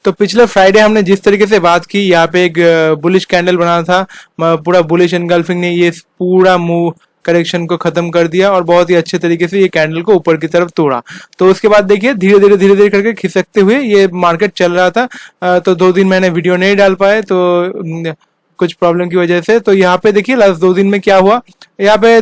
तो पिछले फ्राइडे हमने जिस तरीके से बात की, यहाँ पे एक बुलिश कैंडल बना था, पूरा बुलिश एनगल्फिंग ने ये पूरा मूव करेक्शन को खत्म कर दिया और बहुत ही अच्छे तरीके से ये कैंडल को ऊपर की तरफ तोड़ा। तो उसके बाद देखिए धीरे धीरे करके खिसकते हुए ये मार्केट चल रहा था। तो 2 दिन मैंने वीडियो नहीं डाल पाए, तो कुछ प्रॉब्लम की वजह से। तो यहाँ पे देखिए लास्ट 2 दिन में क्या हुआ, यहाँ पे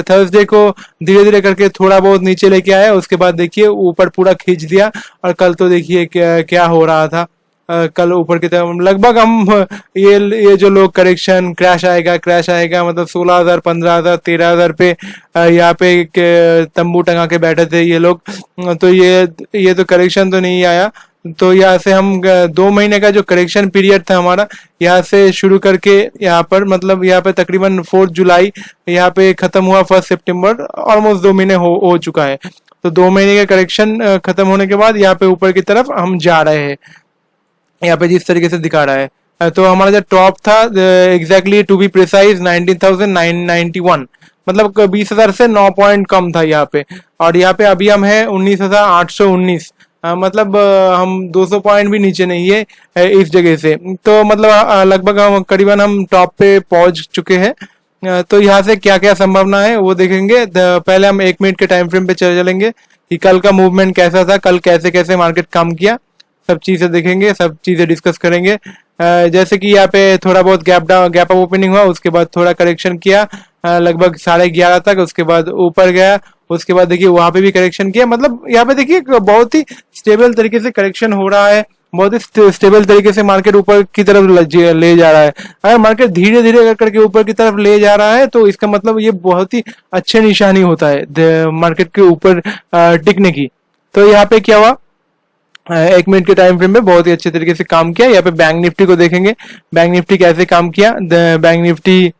थर्सडे को धीरे धीरे करके थोड़ा बहुत नीचे लेके आया, उसके बाद देखिए ऊपर पूरा खींच दिया। और कल तो देखिए क्या हो रहा था, कल ऊपर की तरफ लगभग हम ये जो लोग करेक्शन क्रैश आएगा मतलब 16,000 15,000 13,000 पे यहाँ पे एक तंबू टंगा के बैठे थे ये लोग। तो ये तो करेक्शन तो नहीं आया। तो यहाँ से हम 2 महीने का जो करेक्शन पीरियड था हमारा, यहाँ से शुरू करके यहाँ पर मतलब यहाँ पे तकरीबन 4 जुलाई यहाँ पे खत्म हुआ, 1 सितंबर, ऑलमोस्ट 2 महीने हो चुका है। तो 2 महीने का करेक्शन खत्म होने के बाद यहाँ पे ऊपर की तरफ हम जा रहे हैं, यहाँ पे जिस तरीके से दिखा रहा है। तो हमारा जो टॉप था एग्जैक्टली टू बी प्रिसाइज 19,991, मतलब 20,000 से 9 पॉइंट कम था यहाँ पे। और यहाँ पे अभी हम है 19,819, मतलब हम 200 पॉइंट भी नीचे नहीं है इस जगह से। तो मतलब लगभग हम करीबन हम टॉप पे पहुंच चुके हैं। तो यहाँ से क्या क्या संभावना है वो देखेंगे। पहले हम 1 मिनट के टाइम फ्रेम पे चलेंगे कि कल का मूवमेंट कैसा था, कल कैसे कैसे मार्केट काम किया, सब चीजें देखेंगे, सब चीजें डिस्कस करेंगे। जैसे कि यहाँ पे थोड़ा बहुत गैप अप ओपनिंग हुआ, उसके बाद थोड़ा करेक्शन किया लगभग 11:30 तक, उसके बाद ऊपर गया, उसके बाद देखिए वहां पे भी करेक्शन किया। मतलब यहाँ पे देखिए बहुत ही स्टेबल तरीके से करेक्शन हो रहा है, बहुत ही स्टेबल तरीके से मार्केट ऊपर की तरफ ले जा रहा है। अगर मार्केट धीरे धीरे करके ऊपर की तरफ ले जा रहा है तो इसका मतलब ये बहुत ही अच्छी निशानी होता है मार्केट के ऊपर टिकने की। तो यहाँ पे क्या हुआ, 1 मिनट के टाइम फ्रेम में बहुत ही अच्छे तरीके से काम किया। यहाँ पे बैंक निफ्टी को देखेंगे, बैंक निफ्टी कैसे काम किया। बैंक निफ्टी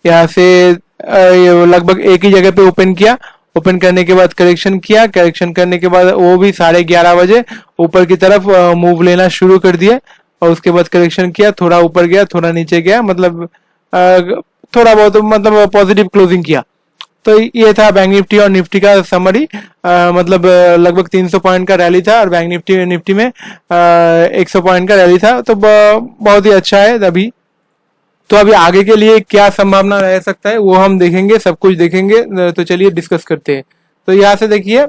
यहाँ से लगभग एक ही जगह पे ओपन किया, ओपन करने के बाद करेक्शन किया, करेक्शन करने के बाद वो भी 11:30 ऊपर की तरफ मूव लेना शुरू कर दिया। और उसके बाद करेक्शन किया, थोड़ा ऊपर गया थोड़ा नीचे गया, मतलब थोड़ा बहुत मतलब पॉजिटिव क्लोजिंग किया। तो ये था बैंक निफ्टी और निफ्टी का समरी। मतलब लगभग 300 पॉइंट का रैली था और बैंक निफ्टी में 100 पॉइंट का रैली था। तो बहुत ही अच्छा है अभी। तो अभी आगे के लिए क्या संभावना रह सकता है वो हम देखेंगे, सब कुछ देखेंगे। तो चलिए डिस्कस करते हैं। तो यहाँ से देखिए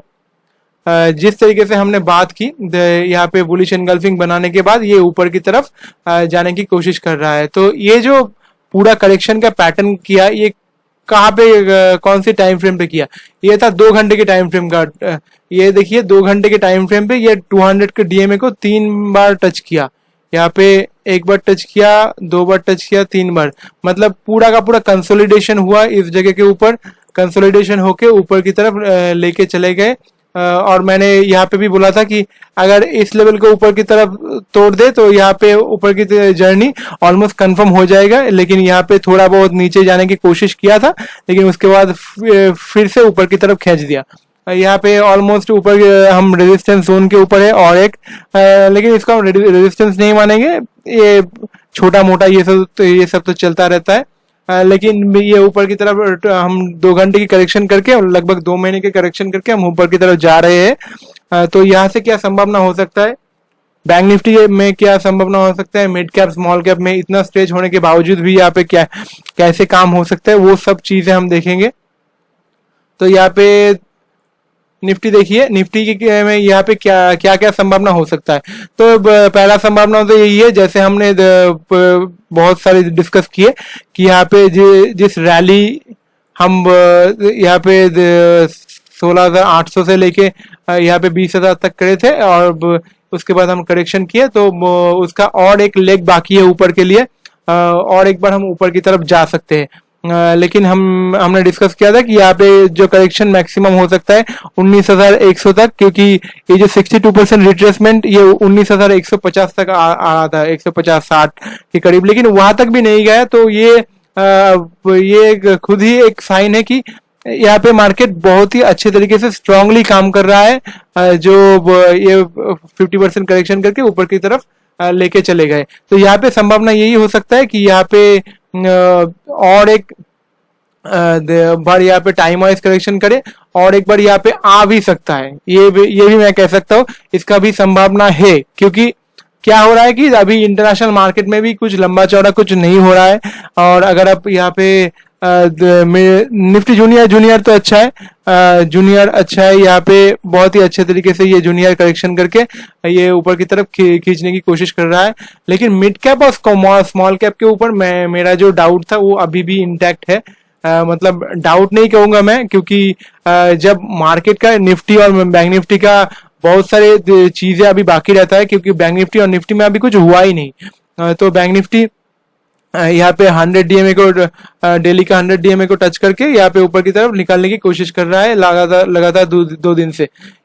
जिस तरीके से हमने बात की, यहाँ पे बुलिश एनगल्फिंग बनाने के बाद ये ऊपर की तरफ जाने की कोशिश कर रहा है। तो ये जो पूरा करेक्शन का पैटर्न किया, ये कहाँ पे कौन सी टाइम फ्रेम पे किया, ये था 2 घंटे के टाइम फ्रेम का। ये देखिए 2 घंटे के टाइम फ्रेम पे ये 200 के डीएमए को 3 बार टच किया। यहाँ पे 1 बार टच किया, 2 बार टच किया, 3 बार, मतलब पूरा का पूरा कंसोलिडेशन हुआ इस जगह के ऊपर। कंसोलिडेशन होके ऊपर की तरफ लेके चले गए। और मैंने यहाँ पे भी बोला था कि अगर इस लेवल को ऊपर की तरफ तोड़ दे तो यहाँ पे ऊपर की जर्नी ऑलमोस्ट कंफर्म हो जाएगा। लेकिन यहाँ पे थोड़ा बहुत नीचे जाने की कोशिश किया था, लेकिन उसके बाद फिर से ऊपर की तरफ खींच दिया। यहाँ पे ऑलमोस्ट ऊपर हम रेजिस्टेंस जोन के ऊपर है और एक, लेकिन इसको हम रेजिस्टेंस नहीं मानेंगे, ये छोटा मोटा ये सब तो चलता रहता है। लेकिन ये ऊपर की तरफ हम 2 घंटे की करेक्शन करके और लगभग 2 महीने के करेक्शन करके हम ऊपर की तरफ जा रहे हैं। तो यहाँ से क्या संभावना हो सकता है, बैंक निफ्टी में क्या संभावना हो सकता है, मिड कैप स्मॉल कैप में इतना स्टेज होने के बावजूद भी यहाँ पे क्या कैसे काम हो सकता है, वो सब चीजें हम देखेंगे। तो यहाँ पे निफ्टी देखिए, निफ्टी के में यहाँ पे क्या क्या क्या संभावना हो सकता है। तो पहला संभावना तो यही है, जैसे हमने बहुत सारे डिस्कस किए कि यहाँ पे जिस रैली हम यहाँ पे 16,800 से लेके यहाँ पे 20,000 तक करे थे और उसके बाद हम करेक्शन किए, तो उसका और एक लेग बाकी है ऊपर के लिए, और एक बार हम ऊपर की तरफ जा सकते हैं। लेकिन हमने डिस्कस किया था कि यहाँ पे जो करेक्शन मैक्सिमम हो सकता है 19,100 तक, क्योंकि ये जो 62% रिट्रेसमेंट ये 19,150 तक आ रहा था, 150-60 के करीब, लेकिन वहां तक भी नहीं गया। तो ये खुद ही एक साइन है कि यहाँ पे मार्केट बहुत ही अच्छे तरीके से स्ट्रांगली काम कर रहा है, जो ये 50% करेक्शन करके ऊपर की तरफ लेके चले गए। तो यहाँ पे संभावना यही हो सकता है कि यहाँ पे और एक बार यहाँ पे टाइम वाइज करेक्शन करे और एक बार यहाँ पे आ भी सकता है, ये भी मैं कह सकता हूँ, इसका भी संभावना है। क्योंकि क्या हो रहा है कि अभी इंटरनेशनल मार्केट में भी कुछ लंबा चौड़ा कुछ नहीं हो रहा है। और अगर आप यहाँ पे निफ्टी जूनियर जूनियर तो अच्छा है, जूनियर अच्छा है, यहाँ पे बहुत ही अच्छे तरीके से ये जूनियर करेक्शन करके ये ऊपर की तरफ खींचने की कोशिश कर रहा है। लेकिन मिड कैप और स्मॉल कैप के ऊपर मेरा जो डाउट था वो अभी भी इंटैक्ट है। मतलब डाउट नहीं कहूंगा मैं, क्योंकि जब मार्केट का निफ्टी और बैंक निफ्टी का बहुत सारे चीजें अभी बाकी रहता है, क्योंकि बैंक निफ्टी और निफ्टी में अभी कुछ हुआ ही नहीं। तो बैंक निफ्टी यहाँ पे 100 डीएमए को, डेली का 100 डीएमए को टच करके यहाँ पे ऊपर की तरफ निकालने की कोशिश कर रहा है लगातार लगातार 2 दिन से।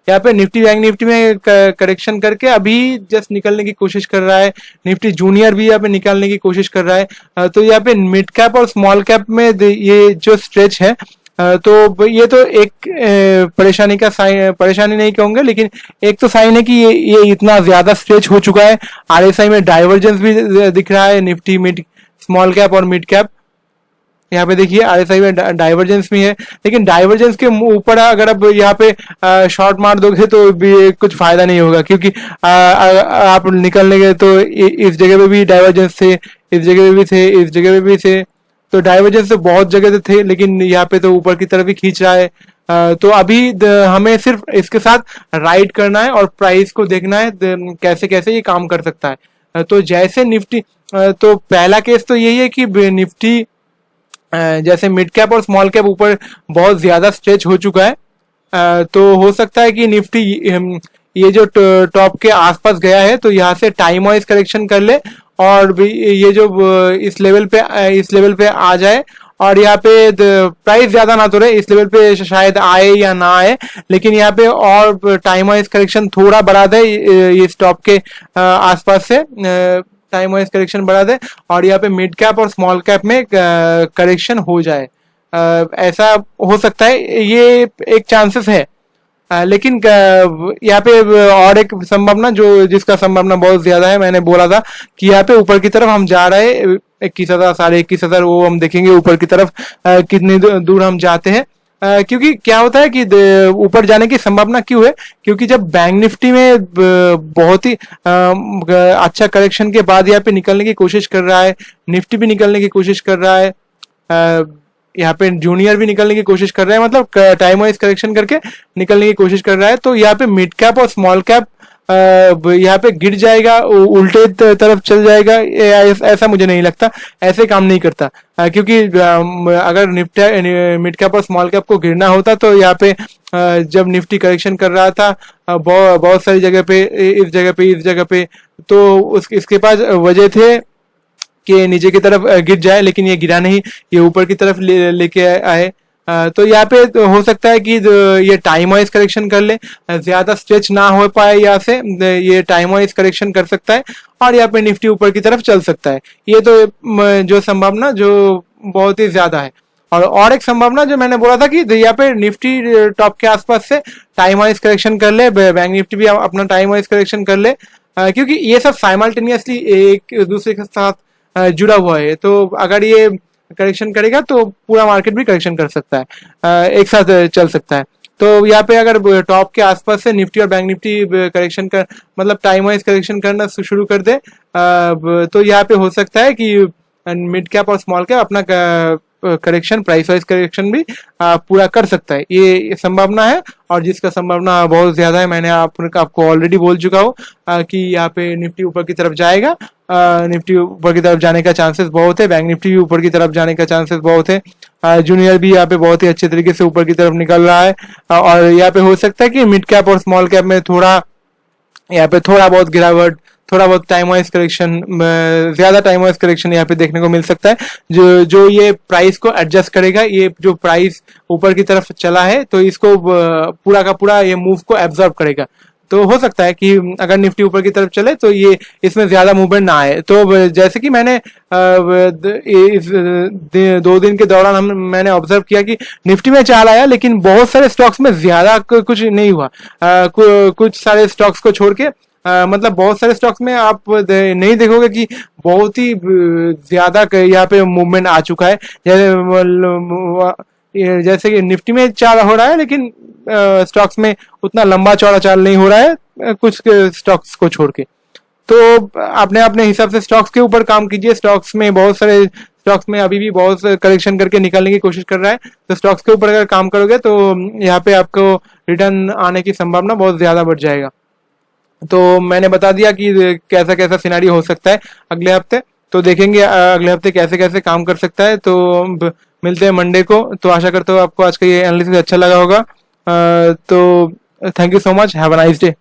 यहाँ पे निफ्टी बैंक निफ्टी में करेक्शन करके अभी जस्ट निकलने की कोशिश कर रहा है। निफ्टी जूनियर भी यहाँ पे निकालने की कोशिश कर रहा है। तो यहाँ पे मिड कैप और स्मॉल कैप में ये जो स्ट्रेच है, तो ये तो एक परेशानी का साइन, परेशानी नहीं कहूंगा, लेकिन एक तो साइन है कि ये इतना ज्यादा स्ट्रेच हो चुका है। आरएसआई में डाइवर्जेंस भी दिख रहा है, निफ्टी मिड स्मॉल कैप और मिड कैप। यहाँ पे देखिए आरएसआई में डाइवर्जेंस भी है, लेकिन डाइवर्जेंस के ऊपर अगर अब यहाँ पे शॉर्ट मार दोगे तो भी कुछ फायदा नहीं होगा, क्योंकि आप निकल लेंगे तो इस जगह पे भी डाइवर्जेंस थे, इस जगह पे भी थे, इस जगह पे भी थे। तो डाइवर्जेंस तो बहुत जगह थे, लेकिन यहाँ पे तो ऊपर की तरफ ही खींच रहा है। तो अभी हमें सिर्फ इसके साथ राइड करना है और प्राइस को देखना है कैसे कैसे ये काम कर सकता है। तो जैसे निफ्टी, तो पहला केस तो यही है कि निफ्टी जैसे मिड कैप और स्मॉल कैप ऊपर बहुत ज्यादा स्ट्रेच हो चुका है। तो हो सकता है कि निफ्टी ये जो टॉप के आसपास गया है तो यहाँ से टाइम वाइज करेक्शन कर ले और भी ये जो इस लेवल पे आ जाए, और यहाँ पे प्राइस ज्यादा ना तो रहे, इस लेवल पे शायद आए या ना आए, लेकिन यहाँ पे और टाइम वाइज करेक्शन थोड़ा बढ़ा दे इस टॉप के आसपास से, टाइम वाइज करेक्शन बढ़ा दे और यहाँ पे मिड कैप और स्मॉल कैप में करेक्शन हो जाए। ऐसा हो सकता है, ये एक चांसेस है। लेकिन यहाँ पे और एक संभावना जिसका संभावना बहुत ज्यादा है, मैंने बोला था कि यहाँ पे ऊपर की तरफ हम जा रहे हैं 21,000 21,000, वो हम देखेंगे ऊपर की तरफ कितनी दूर हम जाते हैं। क्योंकि क्या होता है कि ऊपर जाने की संभावना क्यों है, क्योंकि जब बैंक निफ्टी में बहुत ही अच्छा करेक्शन के बाद यहाँ पे निकलने की कोशिश कर रहा है, निफ्टी भी निकलने की कोशिश कर रहा है, यहाँ पे जूनियर भी निकलने की कोशिश कर रहा है, मतलब टाइम वाइज करेक्शन करके निकलने की कोशिश कर रहा है। तो यहाँ पे मिड कैप और स्मॉल कैप यहाँ पे गिर जाएगा, उल्टे तरफ चल जाएगा, ऐसा मुझे नहीं लगता, ऐसे काम नहीं करता। क्योंकि अगर निफ्टी मिड कैप और स्मॉल कैप को गिरना होता तो यहाँ पे जब निफ्टी करेक्शन कर रहा था बहुत सारी जगह पे, इस जगह पे, तो इसके पास वजह थे कि नीचे की तरफ गिर जाए, लेकिन ये गिरा नहीं, ये ऊपर की तरफ लेके आए। तो यहाँ पे हो सकता है कि ये टाइम वाइज करेक्शन कर ले, ज्यादा स्ट्रेच ना हो पाए, यहाँ से ये टाइम वाइज करेक्शन कर सकता है और यहाँ पे निफ्टी ऊपर की तरफ चल सकता है। ये तो जो संभावना जो बहुत ही ज्यादा है। और एक संभावना जो मैंने बोला था कि यहाँ पे निफ्टी टॉप के आसपास से टाइम वाइज करेक्शन कर ले, बैंक निफ्टी भी अपना टाइम वाइज करेक्शन कर ले, क्योंकि ये सब साइमल्टेनियसली एक दूसरे के साथ जुड़ा हुआ है। तो अगर ये करेक्शन करेगा तो पूरा मार्केट भी करेक्शन कर सकता है, एक साथ चल सकता है। तो यहाँ पे अगर टॉप के आसपास से निफ्टी और बैंक निफ्टी करेक्शन कर, मतलब टाइम वाइज करेक्शन करना शुरू कर दे, तो यहाँ पे हो सकता है कि मिड कैप और स्मॉल कैप अपना करेक्शन, प्राइस वाइज करेक्शन भी पूरा कर सकता है। ये संभावना है, और जिसका संभावना बहुत ज्यादा है, मैंने आपको ऑलरेडी बोल चुका हूँ कि यहाँ पे निफ्टी ऊपर की तरफ जाएगा, निफ्टी ऊपर की तरफ जाने का चांसेस बहुत है, बैंक निफ्टी भी ऊपर की तरफ जाने का चांसेस बहुत है, जूनियर भी यहाँ पे बहुत ही अच्छे तरीके से ऊपर की तरफ निकल रहा है। और यहाँ पे हो सकता है कि मिड कैप और स्मॉल कैप में यहाँ पे थोड़ा बहुत गिरावट, थोड़ा बहुत टाइम वाइज करेक्शन, ज्यादा टाइम वाइज करेक्शन यहाँ पे देखने को मिल सकता है, जो ये प्राइस को एडजस्ट करेगा। ये जो प्राइस ऊपर की तरफ चला है तो इसको पूरा का पूरा ये मूव को एब्जॉर्ब करेगा। तो हो सकता है कि अगर निफ्टी ऊपर की तरफ चले तो ये इसमें ज्यादा मूवमेंट ना आए। तो जैसे कि मैंने इस 2 दिन के दौरान मैंने ऑब्जर्व किया कि निफ्टी में चाल आया, लेकिन बहुत सारे स्टॉक्स में ज्यादा कुछ नहीं हुआ। कुछ सारे स्टॉक्स को छोड़ के मतलब बहुत सारे स्टॉक्स में आप नहीं देखोगे कि बहुत ही ज्यादा यहाँ पे मूवमेंट आ चुका है। जैसे कि निफ्टी में चाल हो रहा है, लेकिन स्टॉक्स में उतना लंबा चौड़ा चाल नहीं हो रहा है, कुछ स्टॉक्स को छोड़ के। तो अपने अपने हिसाब से स्टॉक्स के ऊपर काम कीजिए। स्टॉक्स में बहुत सारे स्टॉक्स में अभी भी बहुत करेक्शन करके निकालने की कोशिश कर रहा है, तो स्टॉक्स के ऊपर अगर काम करोगे तो यहाँ पे आपको रिटर्न आने की संभावना बहुत ज्यादा बढ़ जाएगा। तो मैंने बता दिया कि कैसा कैसा सिनारियो हो सकता है अगले हफ्ते। तो देखेंगे अगले हफ्ते कैसे कैसे काम कर सकता है। तो मिलते हैं मंडे को। तो आशा करता हूँ आपको आज का ये एनालिसिस अच्छा लगा होगा। तो thank you so much, have a nice day.